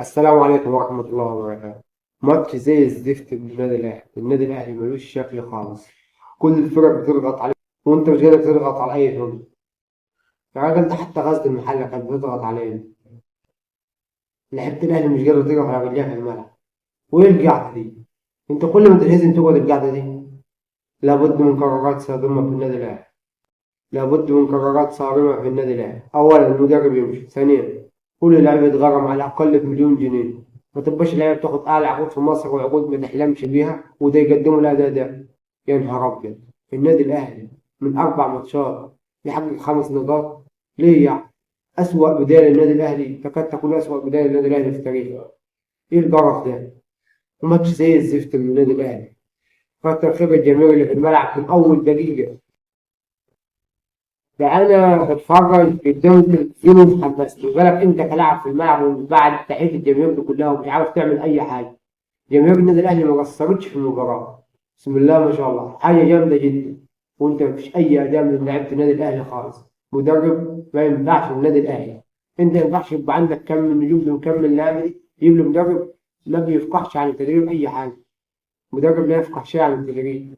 السلام عليكم ورحمة الله وبركاته. ماتش زي الزفت من النادي الأهلي ملوش شكل خالص. كل الفرق بتضغط عليه وأنت مش قادر تضغط على أي فرق. يا راجل ده حتى غزل المحلة كان بيضغط علينا. لعيبة الأهلي مش قادر تقف على رجليها في الملعب. وإيه القعدة دي؟ أنت كل ما تلهزم تقعد القعدة دي. لابد من قرارات صادمة في النادي الأهلي. لابد من قرارات صارمة في النادي الأهلي. أولا المدرب يمشي. ثانيا كل لاعب يتغرم على الأقل بمليون جنيه. ما تبقاش اللعيبة بتاخد أعلى عقود في مصر وعقود ما تحلمش بيها وده يقدموا الأداء ده. يا نهار أبيض. النادي الأهلي من 4 ماتشات يحقق 5 نقاط. ليه يعني؟ أسوأ بداية للنادي الأهلي تكاد تكون أسوأ بداية للنادي الأهلي في تاريخه. إيه القرف ده؟ وماتش زي الزفت من النادي الأهلي. كتر خير الجماهير اللي في الملعب من أول دقيقة. ده انا بتفرج قدام التلفزيون ومتحمس بالك انت كلاعب في الملعب ومن بعد تحيه الجماهير دي كلها ومش عارف تعمل اي حاجه. جماهير النادي الاهلي ما قصرتش في المباراه. بسم الله ما شاء الله حاجه جامده جدا. وانت مفيش اي اداء من لعيبه النادي الاهلي خالص. مدرب ما ينفعش النادي الاهلي. انت ما ينفعش يبقى عندك كم من نجوم وكم لاعب يجيب له مدرب ما بيفقهش عن التدريب اي حاجه. مدرب لا يفقه شيء عن التدريب.